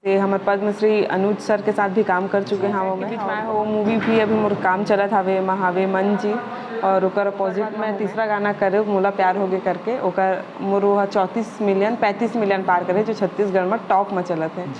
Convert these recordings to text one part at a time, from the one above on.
ये हमारे पद्मश्री अनुज सर के साथ भी काम कर चुके हैं वो में और वो मूवी भी अभी मोर काम चलत हवे महावे मन जी और ओकर अपोजिट में तीसरा गाना करे मोला प्यार होगे करके ओकर मोर 34 मिलियन 35 मिलियन पार करे जो छत्तीसगढ़ में टॉप में चलत है।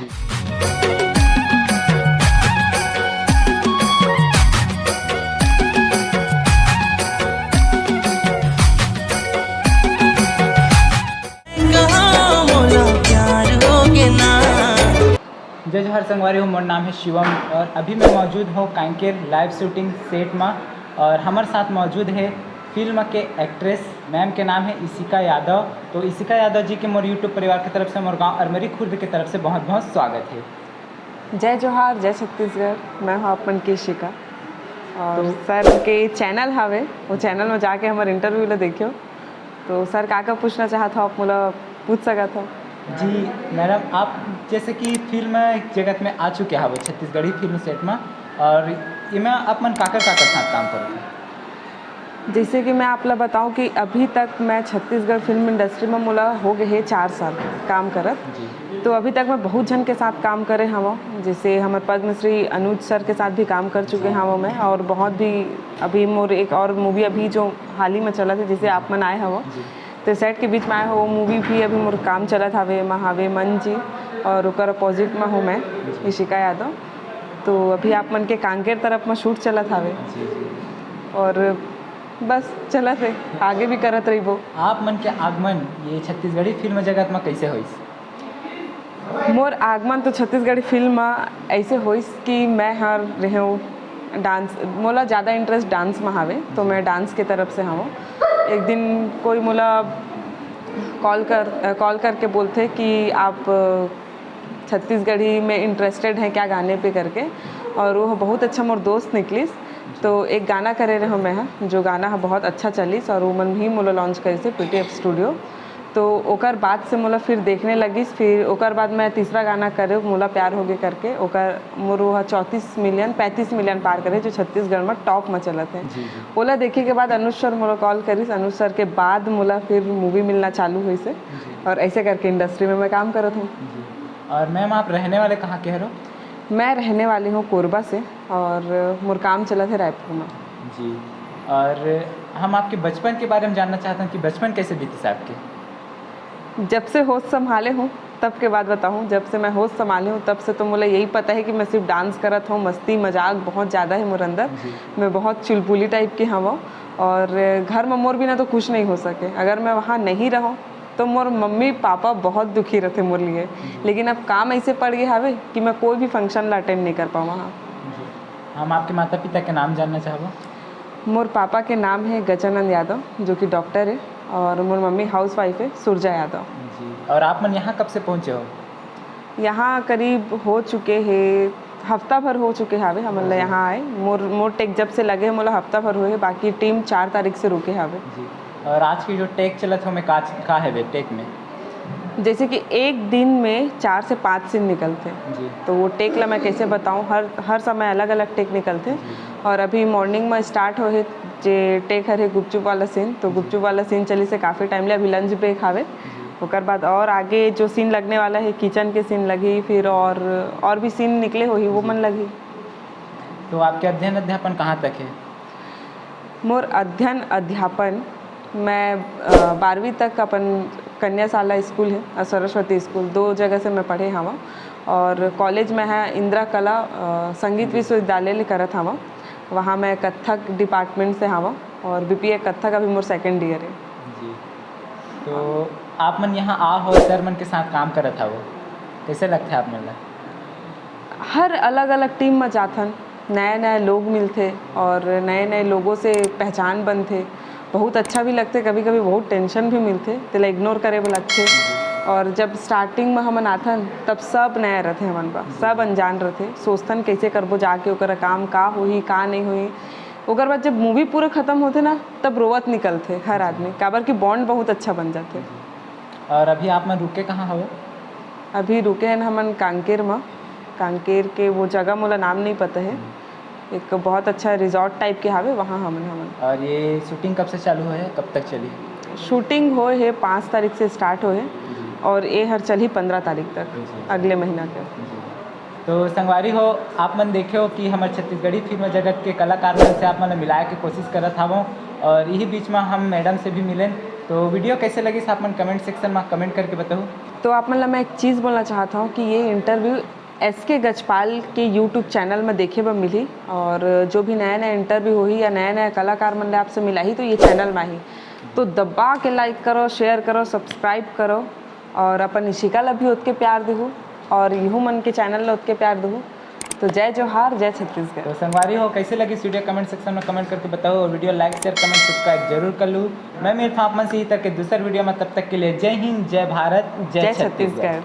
जय जोहार संगवारी हो, मोर नाम है शिवम और अभी मैं मौजूद हूँ कांकेर लाइव शूटिंग सेट में और हमारे साथ मौजूद है फिल्म के एक्ट्रेस मैम के नाम है इशिका यादव। तो इशिका यादव जी के मोर यूट्यूब परिवार की तरफ से मोर गाँव अरमरी खुर्द की तरफ से बहुत बहुत स्वागत है। जय जोहार जय छत्तीसगढ़, मैं हूँ अपन की इशिका और सर के चैनल हवे वो चैनल में जाके हमारे इंटरव्यू ला देखियो। तो सर का पूछना चाहत हो आप मोला पूछ सकत हो। जी मैडम, आप जैसे कि फिल्म जगत में आ चुके हैं वो छत्तीसगढ़ी फिल्म सेट में और इमें आप मन काकर साथ काम करोगे। जैसे कि मैं आप ला बताऊं कि अभी तक मैं छत्तीसगढ़ फिल्म इंडस्ट्री में मोला हो गए है 4 साल काम करत जी। तो अभी तक मैं बहुत जन के साथ काम करे हूँ। जैसे हमारे पद्मश्री अनुज सर के साथ भी काम कर चुके हैं वो मैं और बहुत भी अभी मोर एक और मूवी अभी जो हाल ही में चला था जिसे आप मन आए हो तो सेट के बीच में आए हो वो मूवी भी अभी मोर काम चलत हवे महावे मन जी और ओकर अपोजिट में हूँ मैं इशिका यादव। तो अभी आप मन के कांकेर तरफ में शूट चलत हवे और बस चलत है आगे भी करत रही वो। आप मन के आगमन ये छत्तीसगढ़ी फिल्म जगत में कैसे होइस। मोर आगमन तो छत्तीसगढ़ी फिल्म में ऐसे होइस कि मैं हर रहे हूँ डांस मोला ज़्यादा इंटरेस्ट डांस में हवे तो मैं डांस के तरफ से हूँ। एक दिन कोई मोला कॉल करके बोलते कि आप छत्तीसगढ़ी में इंटरेस्टेड हैं क्या गाने पे करके और वो बहुत अच्छा मोर दोस्त निकलिस तो एक गाना करे रहे मैं जो गाना बहुत अच्छा चलिस और वो मन भी मोला लॉन्च करे से PTF स्टूडियो। तो ओकर बाद से मोला फिर देखने लगिस फिर ओकर बाद मैं तीसरा गाना करे मोला प्यार होगे करके ओकर मोर 35 मिलियन पार करे जो छत्तीसगढ़ में टॉप में चलत है। ओला देखे के बाद अनुज सर मोला कॉल करिस अनुज सर के बाद मोला फिर मूवी मिलना चालू हुई से और ऐसे करके इंडस्ट्री में मैं काम करत हूँ। और मैम आप रहने वाले कहाँ के हो। मैं रहने वाली हूँ कोरबा से और मोर काम चला था रायपुर में। जी, और हम आपके बचपन के बारे में जानना चाहते हैं कि बचपन कैसे बीती से आपके। जब से होश संभाले हूँ तब के बाद बताऊँ। जब से मैं होश संभाले हूँ तब से तो मुझे यही पता है कि मैं सिर्फ डांस करत हूँ। मस्ती मजाक बहुत ज़्यादा है मोर अंदर। मैं बहुत चुलबुली टाइप की हूँ और घर में मोर बिना तो कुछ नहीं हो सके। अगर मैं वहाँ नहीं रहूँ तो मोर मम्मी पापा बहुत दुखी रहते मोर लिए। लेकिन अब काम ऐसे पड़ गए हवे कि मैं कोई भी फंक्शन ला अटेंड नहीं कर पाऊँ वहाँ। हम आपके माता पिता के नाम जानना चाहबो। मोर पापा के नाम है गजानंद यादव जो कि डॉक्टर है और मोर मम्मी हाउस वाइफ है सुरजा यादव। जी, और आप मन यहाँ कब से पहुँचे हो। यहाँ करीब हो चुके हैं हफ्ता भर हो चुके हवे हम यहाँ आए। मोर टेक जब से लगे मोला हफ्ता भर हुए बाकी टीम 4 तारीख से रुके हवे। जी, और आज की जो टेक चलत हो में का है वे टेक में जैसे कि एक दिन में 4 से 5 सीन निकलते जी। तो वो टेक ला मैं कैसे बताऊँ हर समय अलग अलग टेक निकलते और अभी मॉर्निंग में स्टार्ट हो जे टेक है गुपचुप वाला सीन तो गुपचुप वाला सीन चली से काफ़ी टाइम ले अभी लंच ब्रेक हावे। ओकर बाद और आगे जो सीन लगने वाला है किचन के सीन लगी फिर और भी सीन निकले हो ही वो मन लगी। तो आपके अध्ययन अध्यापन कहाँ तक है। मोर अध्ययन अध्यापन मैं 12वीं तक अपन कन्याशाला स्कूल है और सरस्वती स्कूल 2 जगह से मैं पढ़े हवा और कॉलेज में है इंदिरा कला संगीत विश्वविद्यालय करत हवा। वहाँ मैं कथक डिपार्टमेंट से हवा और BPA कथक अभी मोर 2nd ईयर है। जी, तो आप मन यहाँ आ हो सर मन के साथ काम करत था वो कैसे लगता है आप मन। हर अलग अलग टीम में जाथन नए नए लोग मिलते और नए नए लोगों से पहचान बनते। बहुत अच्छा भी लगते कभी कभी बहुत टेंशन भी मिलते तेला इग्नोर करे भी लगते। और जब स्टार्टिंग में हमन आथन तब सब नया रहते हमन बा सब अनजान रहते सोचथन कैसे करबो जाके ओकर काम का होही का नहीं होही। ओकर बाद जब मूवी पूरा ख़त्म होते ना तब रोवत निकलते हर आदमी काबर की बॉन्ड बहुत अच्छा बन जाते। और अभी आप मन रुके कहाँ हो। अभी रुके हैं हमन कांकेर में। कांकेर के वो जगह मोला नाम नहीं पता है एक बहुत अच्छा रिजॉर्ट टाइप के हावे वहाँ हमन। और ये शूटिंग कब से चालू है कब तक चली। शूटिंग हो है 5 तारीख से स्टार्ट हो है और ये हर चल ही 15 तारीख तक अगले महीना के। तो संगवारी हो आप मन देखे हो कि हमारे छत्तीसगढ़ी फिल्म जगत के कलाकार मन से आप मन मिलाए के कोशिश करत हवों और यही बीच में हम मैडम से भी मिलें। तो वीडियो कैसे लगी आप मन कमेंट सेक्शन में कमेंट करके बताओ। तो आप मतलब मैं एक चीज़ बोलना चाहता हूँ कि ये इंटरव्यू SK गजपाल के YouTube चैनल में देखे ब मिली और जो भी नया नया इंटरव्यू हो ही या नया नया कलाकार मन आपसे मिला ही तो ये चैनल में ही तो दबा के लाइक करो, शेयर करो, सब्सक्राइब करो और अपन इशिका ला भी उतके प्यार देहूँ और यूँ मन के चैनल ला उतके प्यार देहूँ। तो जय जोहार, जय छत्तीसगढ़। तो संगवारी हो कैसे लगी वीडियो कमेंट सेक्शन में कमेंट करके बताओ और video like share comment subscribe जरूर कर लूँ। मैं मेरे आप मन से ही तक के दूसरे वीडियो में, तब तक के लिए जय हिंद, जय भारत, जय छत्तीसगढ़।